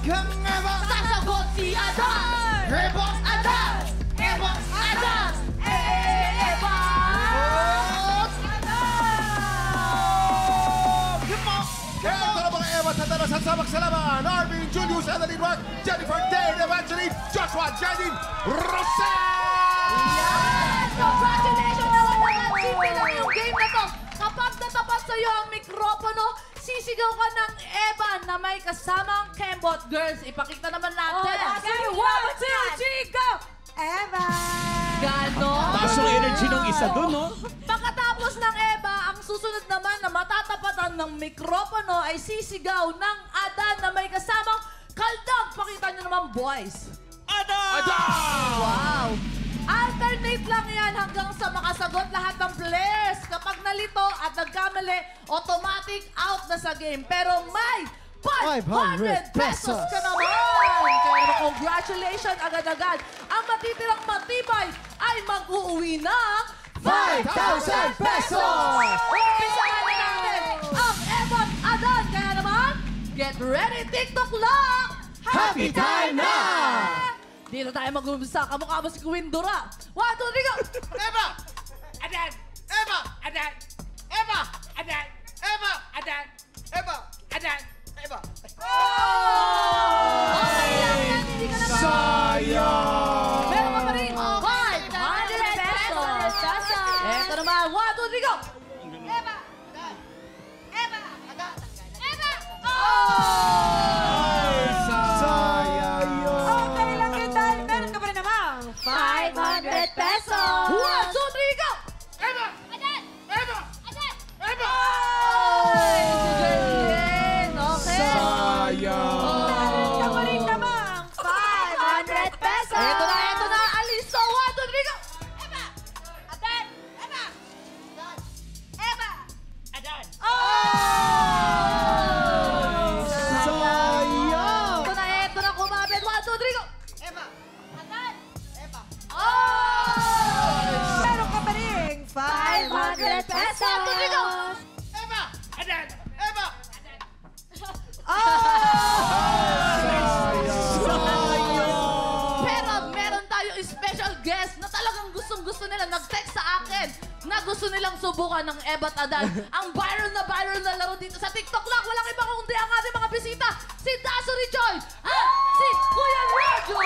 kang Eva. Sasagot si Adan. Eva. Adan. Eva. Adan. Eva. Kaya ito na mga Eva at handa na sasabak sa laban. Arvin, Julius, Annalyn Mark, Jennifer, Dane, Evangeline, Joshua, Janine, Rosel! Yes! Congratulations naman! Simple lang yung game na to. Kapag natapat sa'yo ang mikropono, sisigaw ka ng Eva na may kasamang Kembot. Girls, ipakita naman natin. Okay, 1, 2, 3, go! Eva! Ganon? Taas yung energy ng isa dun, no? Pagkatapos ng Eva, ang susunod naman na matatapatan ng mikropono ay sisigaw ng Adan na may kasamang kaldag. Pakita nyo naman, boys. Adan! Wow! Alternate lang yan hanggang sa makasagot lahat ng players. Kapag nalito at nagkamali, automatic out na sa game. Pero may 500 pesos ka naman! Kaya naman, congratulations agad-agad. Ang matitirang matibay ay mag-uuwi ng 5,000 pesos! Umpisahan na natin ang Evan Adan. Kaya naman, get ready, TikTok lang! Happy time na! Dito tayo mag-umpisa. Kamukha mo si Queen Dora. 1, 2, 3, go! Eva! Adan! Eva! Adan! Eva! Adan! Eva! Adan! Eva! Adan! Eva! Okay lang yan, hindi ka naman. Sayang! Meron ka pa rin 500 pesos. Eto naman, 1, 2, 3, go! Eva! Adan! Eva! Adan! Eva! Sayang! Okay lang yun dahil meron ka pa rin naman 500 pesos! 1, 2, 3, go! Eva! Adan! Eva! Adan! Eva! Ay, galing. Okay. Sayang! Meron ka pa rin naman 500 pesos! Eto na. Aliso, 1, 2, 3, go! Eva! Adan! Eva! Adan! Eva! Adan! Sayang! Eto na, kumapit. 1, 2, 3, go! Eva! Adan! Eva! Meron ka pa rin 500 pesos! Eva! Adan! Eva! Adan! Pero meron tayong special guest na talagang gustong-gusto nila. Nag-text sa akin na gusto nilang subukan ng Eva at Adan. Ang viral na laro dito sa TikTok lang. Walang iba kundi ang ating mga bisita. Si Daso Richoy at si Kuya Rojo.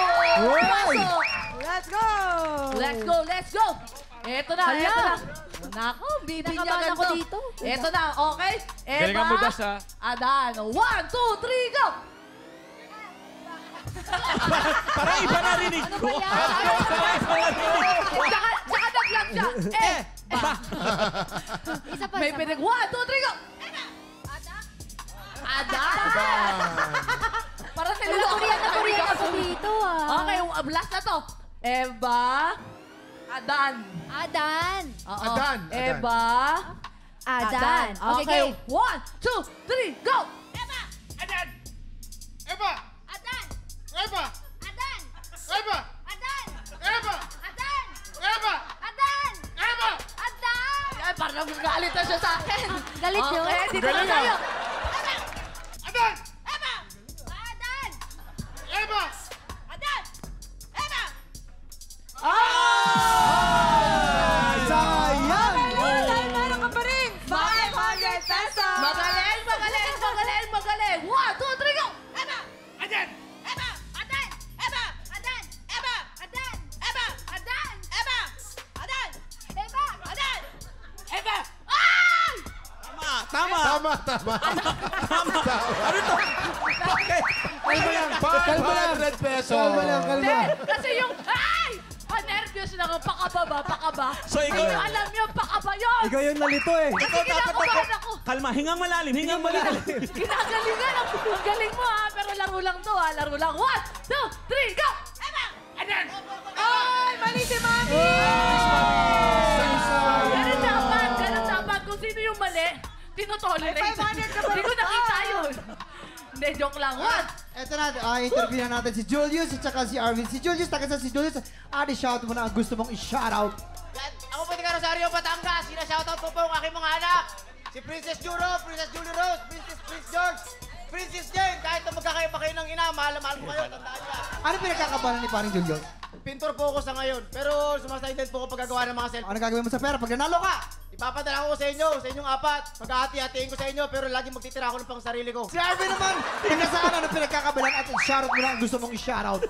Pasok. Let's go. Eto na. Nako, bibinyagan ako to. dito. Eto na, okay? Galingan mo, Das, ha? Adan. 1, 2, 3, go! Parang iba narinig ko. Tsaka naglag siya. Isa pa, May isa pinag. 1, 2, 3, go! Ada! Parang Korean ako dito Okay, last na to. Eva. Adan. Adan! Oo. Adan. Eva. Adan! Okay, 1, 2, 3, go! Eva! Adan! Eva! Adan! Eva! Adan! Eva! Adan! Eva! Adan! Eva! Adan! Eva! Adan! Ay, parang nagagalit na siya sa akin. Galit yun? Okay, dito na Galing, tayo. Adan! Eva! Adan! Eva! Adan! Eva! Sayang! Dahil meron ka pa rin 500 pesos! Magaling. 1, 2, 3, go! Eva! Adan! Eva! Adan! Eva! Adan! Eva! Adan! Eva! Adan! Eva! Adan! Eva! Adan! Eva! Ay! Tama. Ano to? Bakit? Kalma lang. 500 pesos. Kalma lang. Hindi, kasi yung, ay! Pa-nervyos na ako, pakaba. So, ikaw- Hindi nyo alam yung pakaba yun. Ikaw yung nalito eh. Kasi kinakabahan ako. Kalma, hingang malalim. Ginagalingan ang galing mo ha, pero laro lang to ha, laro lang. 1, 2, 3, go! Eva! Adan! Ay, mali si Mami! Ganun dapat. Kung sino yung mali, tinotolerate. May 500 ka pa. Hindi ko nakita yun. Hindi, joke lang. 1, Eto na, interview na natin si Julius at saka si Arvin. Si Julius, taga sa si Julius. shout mo na ang gusto mong i-shoutout. Ako po taga Rosario, Batangas. Sina-shoutout ko po ang aking mga anak. Si Princess Juro, Princess Julie Rose, Princess Prince George, Princess Jane. Kahit na magkakaiba kayo ng ina, mahal na mahal ko kayo. Tandaan niya. Ano pinagkakabalan ni paring Julius? Pintor po ako sa ngayon. Pero sumasaydan po ako paggagawa ng mga cellphone. Ano gagawin mo sa pera pag nanalo ka? Ipapadala ko sa inyo, sa inyong apat. Paghahati-hatiin ko sa inyo, pero lagi magtitira ako ng pang sarili ko. Si Arvin naman, pinasaan ano pinagkakabalan at shoutout mo na ang gusto mong i-shoutout.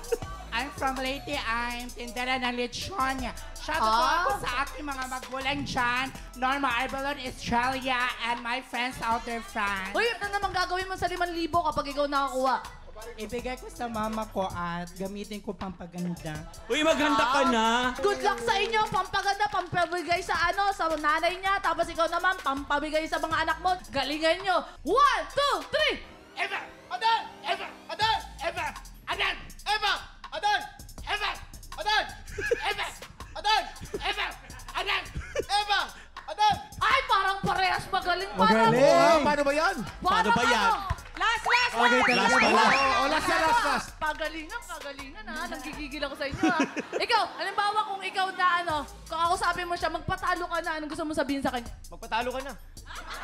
I'm from Leyte. I'm tindera ng lechon. Shoutout po ako sa aking mga magulang dyan. Norma Arbalon, Australia, and my friends out there, France. Uy, ano naman gagawin mo sa 5,000 kapag ikaw nakakuha? Ibigay ko sa mama ko at gamitin ko pampaganda. Uy, maghanda ka na. Good luck sa inyo, pampaganda, pampabigay sa sa nanay niya, tapos ikaw naman, pampabigay sa mga anak mo. Galingan nyo. 1, 2, 3! Eva! Adan! Eva! Adan! Eva! Adan! Eva! Adan! Eva! Adan! Eva! Adan! Eva! Adan! Eva! Adan! Ay, parang parehas magaling. Paano ba yan? Paano ba yan? Last! Okay, Last pala. Last. Pagalingan ha. Nanggigigil ako sa inyo ha. Ikaw, halimbawa kung ikaw na kung ako sabi mo siya, magpatalo ka na, anong gusto mo sabihin sa kanya? Magpatalo ka na.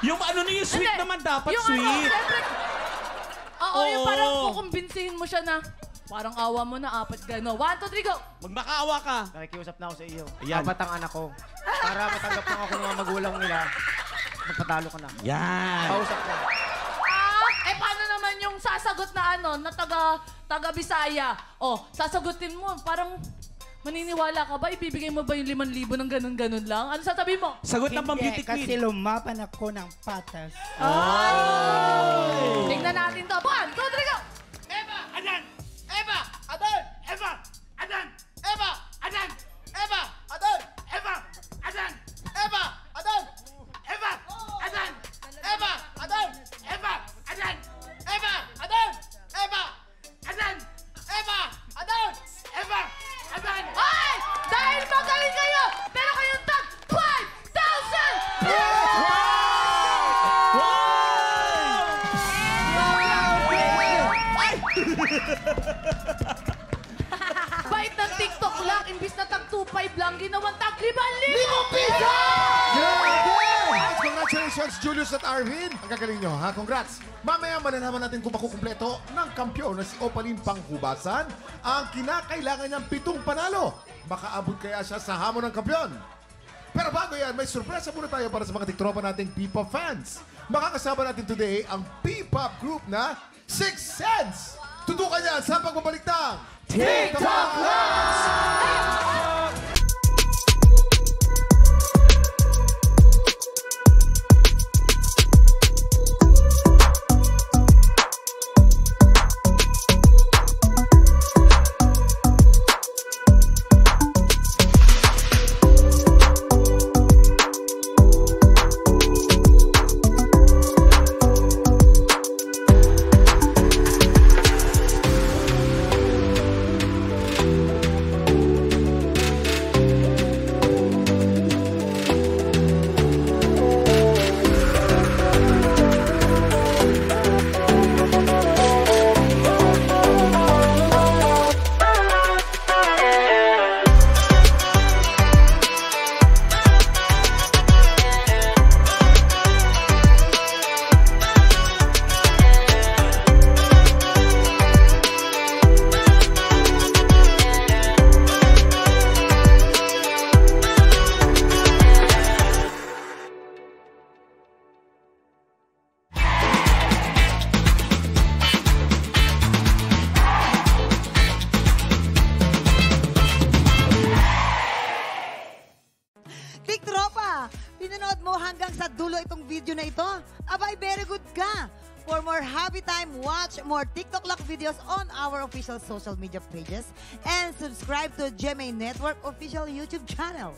Yung ano na yung sweet Hindi. naman dapat, Yung sweet. siyempre, oo, yung Oo. parang kukumbinsihin mo siya na, parang awa mo na, 4 gano. 1, 2, 3, go! Magmakaawa ka. Nakikiusap na ako sa iyo. Ayan. Apat ang anak ko. Para matanggap lang ako ng mga magulang nila. Magpatalo ka na. Yan. Kausap ko. Paano naman yung sasagot na na taga Bisaya? Sasagutin mo, parang maniniwala ka ba? Ibibigay mo ba yung 5,000 ng ganun-ganun lang? Ano sasabihin mo? Sagot ng pang-beauty Kasi queen. lumaban ako ng patas. Tingnan natin to. 1, 2, 3, go! Eva! Adan! Eva! Adan! Eva! Adan! Eva! Adan! Eva! Adan! Eva! Adan! Eva! Adan! Eva! Adan! Eva! Adan! Eva! Adan! Eva! Adan! Eva! Adan! Eva! Adan! Eva! Adan! Ay! Dahil magaling kayo, pero kayong tag 5,000! Bait ng TikTok lang, imbis na tag 2,500 lang, ginawang tag 5,000! Congratulations, Julius at Arvin. Ang gagaling nyo, ha? Congrats. Mamaya malalaman natin kung makukumpleto ng kampiyon na si Opaline Panghubasan ang kinakailangan niyang 7 panalo. Makaabot kaya siya sa hamon ng kampiyon. Pero bago yan, may sorpresa muna tayo para sa mga tiktropa nating P-Pop fans. Makakasama natin today ang P-Pop group na 6 Sense. Tutukan yan sa pagbabalik ng TikTok Live! Tiktropa, pinanood mo hanggang sa dulo itong video na ito? Abay, very good ka! For more happy time, watch more TikTok Lock videos on our official social media pages and subscribe to GMA Network official YouTube channel.